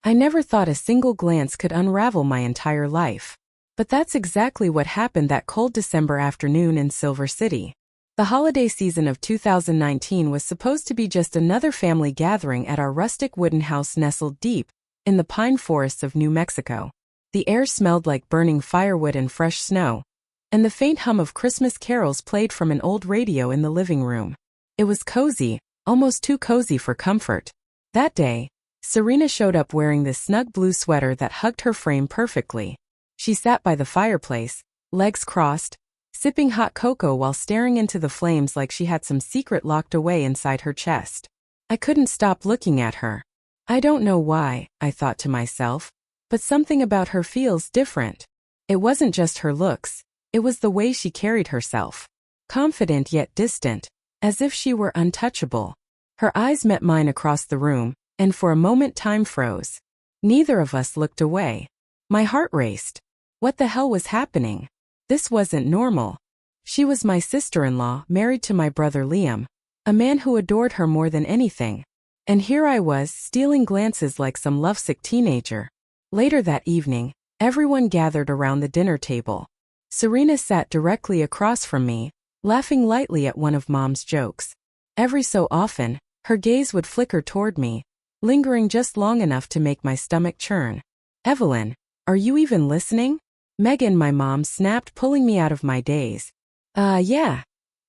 I never thought a single glance could unravel my entire life. But that's exactly what happened that cold December afternoon in Silver City. The holiday season of 2019 was supposed to be just another family gathering at our rustic wooden house nestled deep in the pine forests of New Mexico. The air smelled like burning firewood and fresh snow, and the faint hum of Christmas carols played from an old radio in the living room. It was cozy, almost too cozy for comfort. That day, Serena showed up wearing this snug blue sweater that hugged her frame perfectly. She sat by the fireplace, legs crossed, sipping hot cocoa while staring into the flames like she had some secret locked away inside her chest. I couldn't stop looking at her. I don't know why, I thought to myself, but something about her feels different. It wasn't just her looks, it was the way she carried herself. Confident yet distant, as if she were untouchable. Her eyes met mine across the room, and for a moment time froze. Neither of us looked away. My heart raced. What the hell was happening? This wasn't normal. She was my sister-in-law, married to my brother Liam, a man who adored her more than anything. And here I was, stealing glances like some lovesick teenager. Later that evening, everyone gathered around the dinner table. Serena sat directly across from me, laughing lightly at one of Mom's jokes. Every so often, her gaze would flicker toward me, lingering just long enough to make my stomach churn. "Evelyn, are you even listening?" Megan, my mom, snapped, pulling me out of my daze. Yeah,"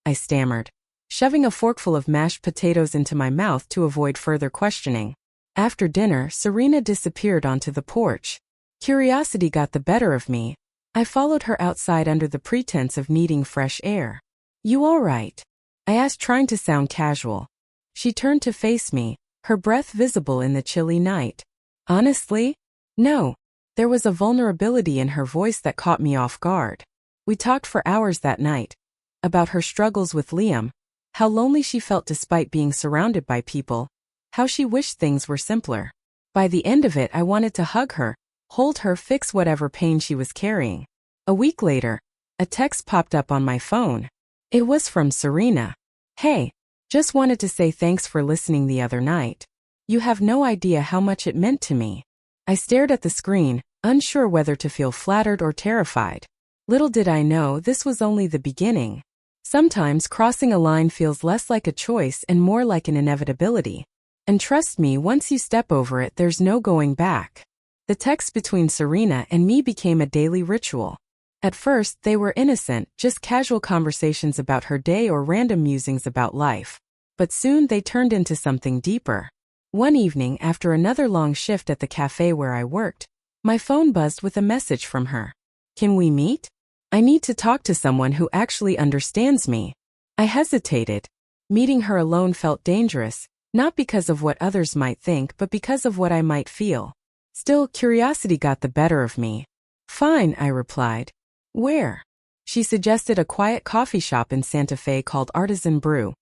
I stammered, shoving a forkful of mashed potatoes into my mouth to avoid further questioning. After dinner, Serena disappeared onto the porch. Curiosity got the better of me. I followed her outside under the pretense of needing fresh air. "You all right?" I asked, trying to sound casual. She turned to face me, her breath visible in the chilly night. "Honestly? No." There was a vulnerability in her voice that caught me off guard. We talked for hours that night. About her struggles with Liam, how lonely she felt despite being surrounded by people, how she wished things were simpler. By the end of it, I wanted to hug her, hold her, fix whatever pain she was carrying. A week later, a text popped up on my phone. It was from Serena. "Hey, just wanted to say thanks for listening the other night. You have no idea how much it meant to me." I stared at the screen, unsure whether to feel flattered or terrified. Little did I know this was only the beginning. Sometimes crossing a line feels less like a choice and more like an inevitability. And trust me, once you step over it, there's no going back. The texts between Serena and me became a daily ritual. At first, they were innocent, just casual conversations about her day or random musings about life. But soon they turned into something deeper. One evening, after another long shift at the cafe where I worked, my phone buzzed with a message from her. "Can we meet? I need to talk to someone who actually understands me." I hesitated. Meeting her alone felt dangerous, not because of what others might think but because of what I might feel. Still, curiosity got the better of me. "Fine," I replied. "Where?" She suggested a quiet coffee shop in Santa Fe called Artisan Brew,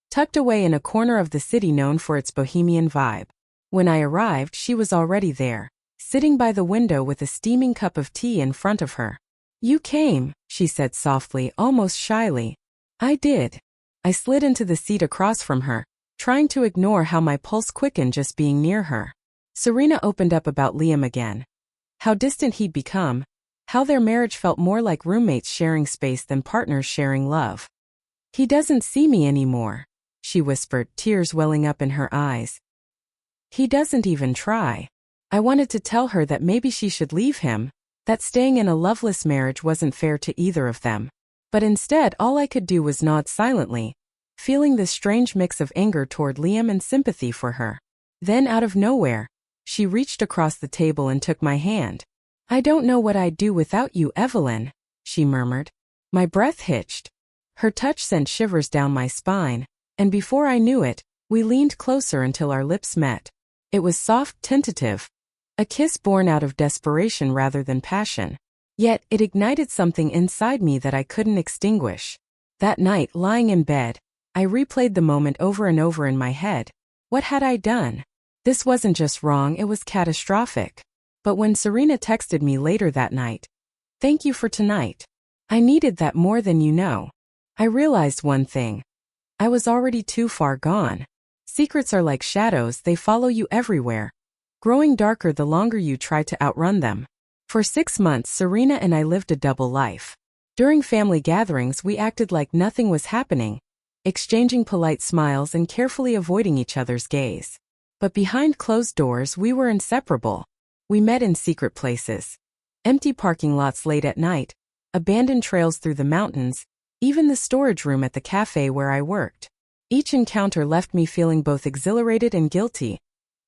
tucked away in a corner of the city known for its bohemian vibe. When I arrived, she was already there, sitting by the window with a steaming cup of tea in front of her. "You came," she said softly, almost shyly. "I did." I slid into the seat across from her, trying to ignore how my pulse quickened just being near her. Serena opened up about Liam again. How distant he'd become, how their marriage felt more like roommates sharing space than partners sharing love. "He doesn't see me anymore," she whispered, tears welling up in her eyes. "He doesn't even try." I wanted to tell her that maybe she should leave him, that staying in a loveless marriage wasn't fair to either of them. But instead, all I could do was nod silently, feeling this strange mix of anger toward Liam and sympathy for her. Then, out of nowhere, she reached across the table and took my hand. "I don't know what I'd do without you, Evelyn," she murmured. My breath hitched. Her touch sent shivers down my spine, and before I knew it, we leaned closer until our lips met. It was soft, tentative, a kiss born out of desperation rather than passion. Yet, it ignited something inside me that I couldn't extinguish. That night, lying in bed, I replayed the moment over and over in my head. What had I done? This wasn't just wrong, it was catastrophic. But when Serena texted me later that night, "Thank you for tonight," I needed that more than you know. I realized one thing. I was already too far gone. Secrets are like shadows, they follow you everywhere. growing darker the longer you try to outrun them. For 6 months, Serena and I lived a double life. During family gatherings, we acted like nothing was happening, exchanging polite smiles and carefully avoiding each other's gaze. But behind closed doors, we were inseparable. We met in secret places. Empty parking lots late at night, abandoned trails through the mountains, even the storage room at the cafe where I worked. Each encounter left me feeling both exhilarated and guilty,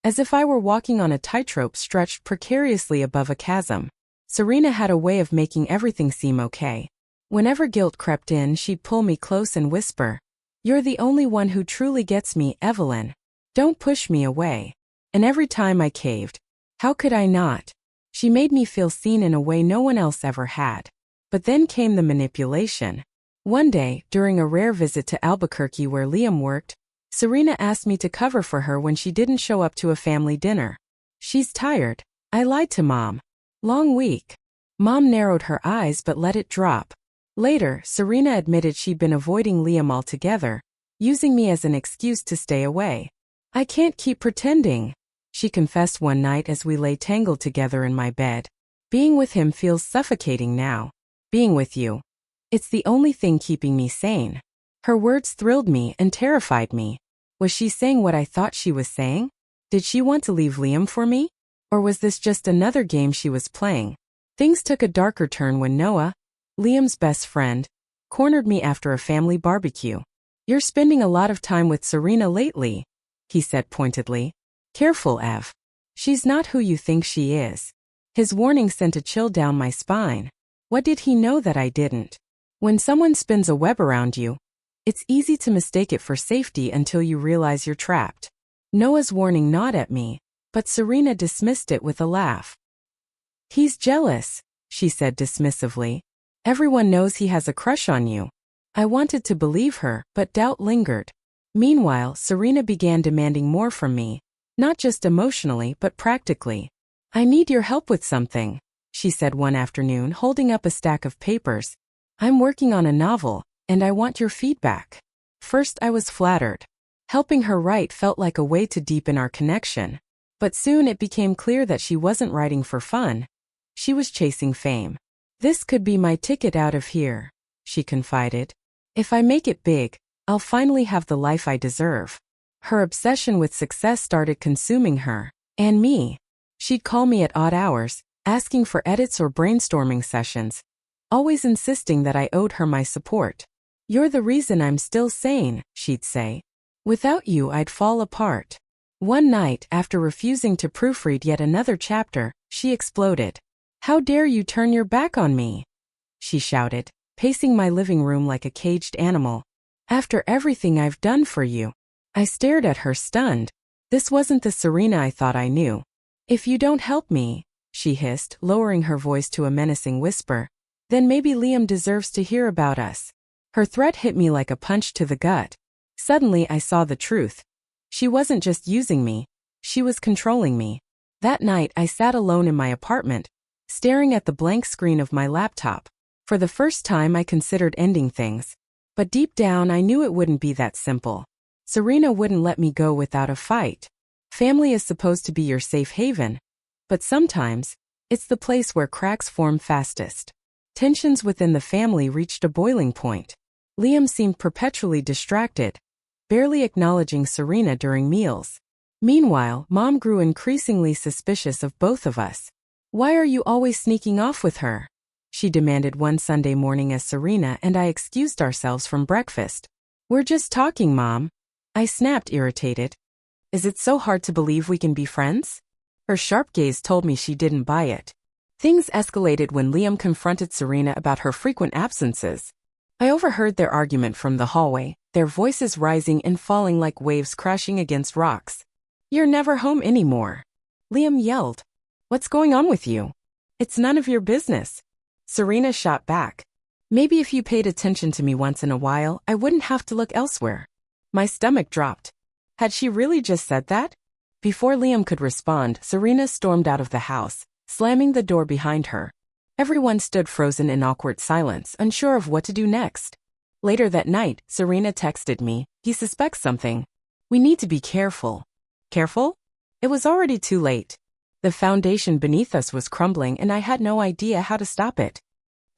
as if I were walking on a tightrope stretched precariously above a chasm. Serena had a way of making everything seem okay. Whenever guilt crept in, she'd pull me close and whisper, "You're the only one who truly gets me, Evelyn. Don't push me away." And every time I caved. How could I not? She made me feel seen in a way no one else ever had. But then came the manipulation. One day, during a rare visit to Albuquerque where Liam worked, Serena asked me to cover for her when she didn't show up to a family dinner. "She's tired." I lied to Mom. "Long week." Mom narrowed her eyes but let it drop. Later, Serena admitted she'd been avoiding Liam altogether, using me as an excuse to stay away. "I can't keep pretending," she confessed one night as we lay tangled together in my bed. "Being with him feels suffocating now. Being with you. It's the only thing keeping me sane." Her words thrilled me and terrified me. Was she saying what I thought she was saying? Did she want to leave Liam for me? Or was this just another game she was playing? Things took a darker turn when Noah, Liam's best friend, cornered me after a family barbecue. "You're spending a lot of time with Serena lately," he said pointedly. "Careful, Ev. She's not who you think she is." His warning sent a chill down my spine. What did he know that I didn't? When someone spins a web around you, it's easy to mistake it for safety until you realize you're trapped. Noah's warning gnawed at me, but Serena dismissed it with a laugh. "He's jealous," she said dismissively. "Everyone knows he has a crush on you." I wanted to believe her, but doubt lingered. Meanwhile, Serena began demanding more from me, not just emotionally but practically. "I need your help with something," she said one afternoon, holding up a stack of papers. "I'm working on a novel, and I want your feedback." First, I was flattered. Helping her write felt like a way to deepen our connection. But soon it became clear that she wasn't writing for fun. She was chasing fame. "This could be my ticket out of here," she confided. "If I make it big, I'll finally have the life I deserve." Her obsession with success started consuming her, and me. She'd call me at odd hours, asking for edits or brainstorming sessions, always insisting that I owed her my support. "You're the reason I'm still sane," she'd say. "Without you, I'd fall apart." One night, after refusing to proofread yet another chapter, she exploded. "How dare you turn your back on me?" she shouted, pacing my living room like a caged animal. "After everything I've done for you." I stared at her, stunned. This wasn't the Serena I thought I knew. "If you don't help me," she hissed, lowering her voice to a menacing whisper, "then maybe Liam deserves to hear about us." Her threat hit me like a punch to the gut. Suddenly I saw the truth. She wasn't just using me, she was controlling me. That night I sat alone in my apartment, staring at the blank screen of my laptop. For the first time I considered ending things. But deep down I knew it wouldn't be that simple. Serena wouldn't let me go without a fight. Family is supposed to be your safe haven. But sometimes, it's the place where cracks form fastest. Tensions within the family reached a boiling point. Liam seemed perpetually distracted, barely acknowledging Serena during meals. Meanwhile, Mom grew increasingly suspicious of both of us. "Why are you always sneaking off with her?" she demanded one Sunday morning as Serena and I excused ourselves from breakfast. "We're just talking, Mom," I snapped, irritated. "Is it so hard to believe we can be friends?" Her sharp gaze told me she didn't buy it. Things escalated when Liam confronted Serena about her frequent absences. I overheard their argument from the hallway, their voices rising and falling like waves crashing against rocks. "You're never home anymore," Liam yelled. "What's going on with you?" "It's none of your business," Serena shot back. "Maybe if you paid attention to me once in a while, I wouldn't have to look elsewhere." My stomach dropped. Had she really just said that? Before Liam could respond, Serena stormed out of the house, slamming the door behind her. Everyone stood frozen in awkward silence, unsure of what to do next. Later that night, Serena texted me, "He suspects something. We need to be careful." Careful? It was already too late. The foundation beneath us was crumbling and I had no idea how to stop it.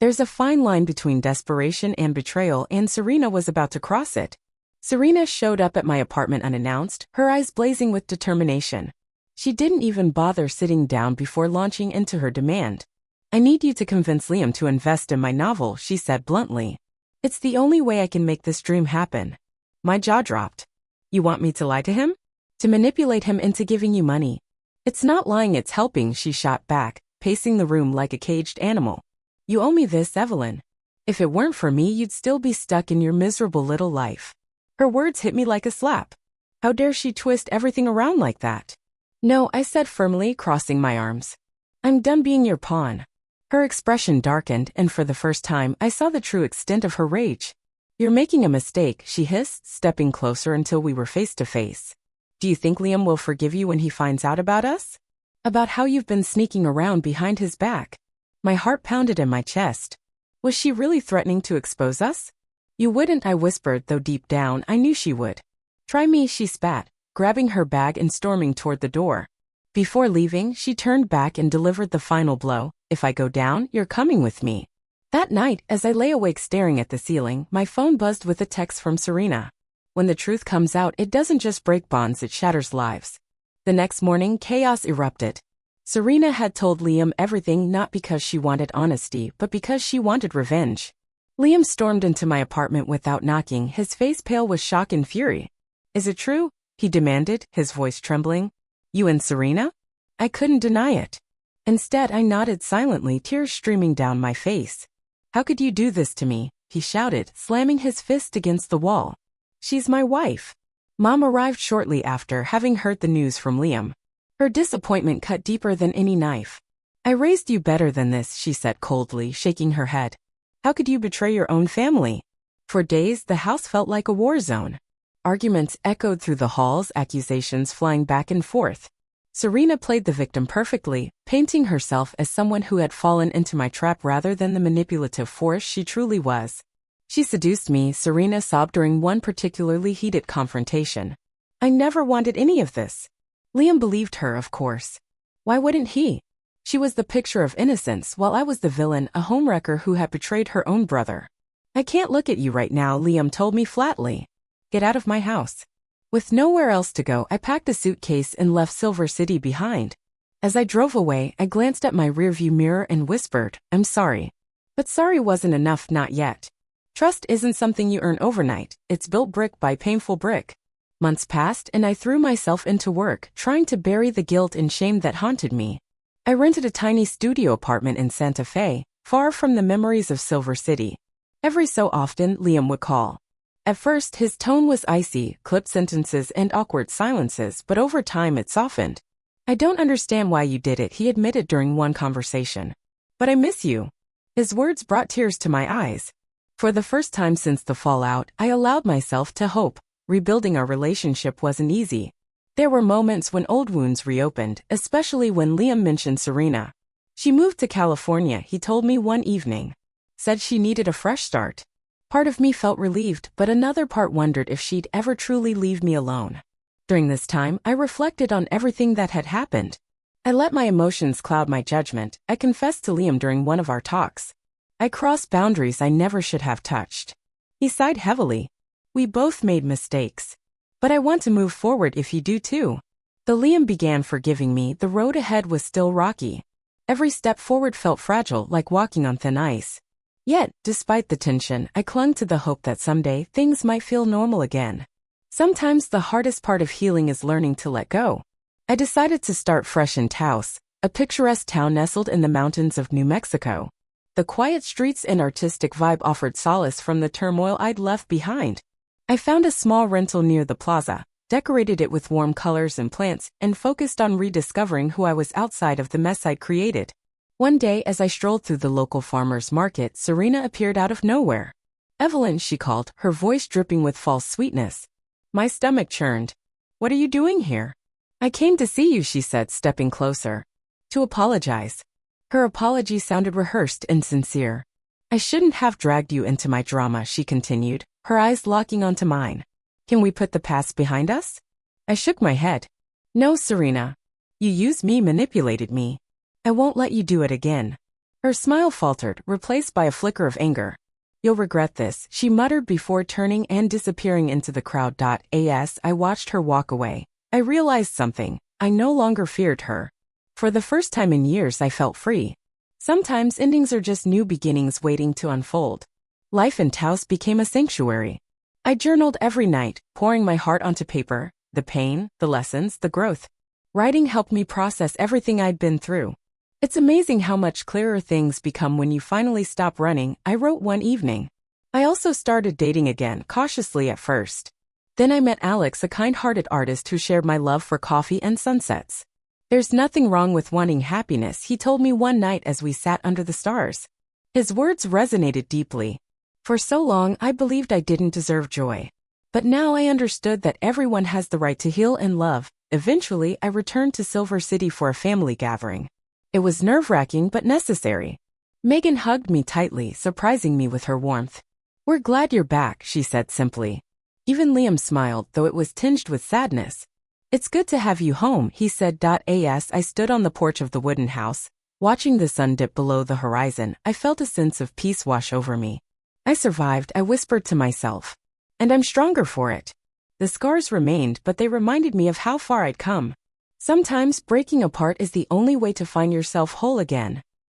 There's a fine line between desperation and betrayal, and Serena was about to cross it. Serena showed up at my apartment unannounced, her eyes blazing with determination. She didn't even bother sitting down before launching into her demand. "I need you to convince Liam to invest in my novel," she said bluntly. "It's the only way I can make this dream happen." My jaw dropped. "You want me to lie to him? To manipulate him into giving you money?" "It's not lying, it's helping," she shot back, pacing the room like a caged animal. "You owe me this, Evelyn. If it weren't for me, you'd still be stuck in your miserable little life." Her words hit me like a slap. How dare she twist everything around like that? "No," I said firmly, crossing my arms. "I'm done being your pawn." Her expression darkened, and for the first time, I saw the true extent of her rage. "You're making a mistake," she hissed, stepping closer until we were face to face. "Do you think Liam will forgive you when he finds out about us? About how you've been sneaking around behind his back?" My heart pounded in my chest. Was she really threatening to expose us? "You wouldn't," I whispered, though deep down I knew she would. "Try me," she spat, grabbing her bag and storming toward the door. Before leaving, she turned back and delivered the final blow. "If I go down, you're coming with me." That night, as I lay awake staring at the ceiling, my phone buzzed with a text from Serena. When the truth comes out, it doesn't just break bonds, it shatters lives. The next morning, chaos erupted. Serena had told Liam everything, not because she wanted honesty, but because she wanted revenge. Liam stormed into my apartment without knocking, his face pale with shock and fury. "Is it true?" he demanded, his voice trembling. "You and Serena?" I couldn't deny it. Instead, I nodded silently, tears streaming down my face. "How could you do this to me?" he shouted, slamming his fist against the wall. "She's my wife." Mom arrived shortly after, having heard the news from Liam. Her disappointment cut deeper than any knife. "I raised you better than this," she said coldly, shaking her head. "How could you betray your own family?" For days, the house felt like a war zone. Arguments echoed through the halls, accusations flying back and forth. Serena played the victim perfectly, painting herself as someone who had fallen into my trap rather than the manipulative force she truly was. "She seduced me," Serena sobbed during one particularly heated confrontation. "I never wanted any of this." Liam believed her, of course. Why wouldn't he? She was the picture of innocence, while I was the villain, a homewrecker who had betrayed her own brother. "I can't look at you right now," Liam told me flatly. "Get out of my house." With nowhere else to go, I packed a suitcase and left Silver City behind. As I drove away, I glanced at my rearview mirror and whispered, "I'm sorry." But sorry wasn't enough, not yet. Trust isn't something you earn overnight, it's built brick by painful brick. Months passed and I threw myself into work, trying to bury the guilt and shame that haunted me. I rented a tiny studio apartment in Santa Fe, far from the memories of Silver City. Every so often, Liam would call. At first, his tone was icy, clipped sentences and awkward silences, but over time it softened. "I don't understand why you did it," he admitted during one conversation. "But I miss you." His words brought tears to my eyes. For the first time since the fallout, I allowed myself to hope. Rebuilding our relationship wasn't easy. There were moments when old wounds reopened, especially when Liam mentioned Serena. "She moved to California," he told me one evening. Said she needed a fresh start. Part of me felt relieved, but another part wondered if she'd ever truly leave me alone. During this time, I reflected on everything that had happened. I let my emotions cloud my judgment. I confessed to Liam during one of our talks. I crossed boundaries I never should have touched. He sighed heavily. "We both made mistakes. But I want to move forward if you do too." Though Liam began forgiving me, the road ahead was still rocky. Every step forward felt fragile, like walking on thin ice. Yet, despite the tension, I clung to the hope that someday things might feel normal again. Sometimes the hardest part of healing is learning to let go. I decided to start fresh in Taos, a picturesque town nestled in the mountains of New Mexico. The quiet streets and artistic vibe offered solace from the turmoil I'd left behind. I found a small rental near the plaza, decorated it with warm colors and plants, and focused on rediscovering who I was outside of the mess I'd created. One day, as I strolled through the local farmer's market, Serena appeared out of nowhere. "Evelyn," she called, her voice dripping with false sweetness. My stomach churned. "What are you doing here?" "I came to see you," she said, stepping closer. "To apologize." Her apology sounded rehearsed and sincere. "I shouldn't have dragged you into my drama," she continued, her eyes locking onto mine. "Can we put the past behind us?" I shook my head. "No, Serena. You used me, manipulated me. I won't let you do it again. Her smile faltered, replaced by a flicker of anger. You'll regret this, she muttered before turning and disappearing into the crowd. As I watched her walk away, I realized something. I no longer feared her. For the first time in years, I felt free. Sometimes endings are just new beginnings waiting to unfold. Life in Taos became a sanctuary. I journaled every night, pouring my heart onto paper, the pain, the lessons, the growth. Writing helped me process everything I'd been through. It's amazing how much clearer things become when you finally stop running, I wrote one evening. I also started dating again, cautiously at first. Then I met Alex, a kind-hearted artist who shared my love for coffee and sunsets. There's nothing wrong with wanting happiness, he told me one night as we sat under the stars. His words resonated deeply. For so long, I believed I didn't deserve joy. But now I understood that everyone has the right to heal and love. Eventually, I returned to Silver City for a family gathering. It was nerve-wracking but necessary. Megan hugged me tightly, surprising me with her warmth. We're glad you're back, she said simply. Even Liam smiled, though it was tinged with sadness. It's good to have you home, he said. As I stood on the porch of the wooden house, watching the sun dip below the horizon, I felt a sense of peace wash over me. I survived, I whispered to myself. And I'm stronger for it. The scars remained, but they reminded me of how far I'd come. Sometimes breaking apart is the only way to find yourself whole again.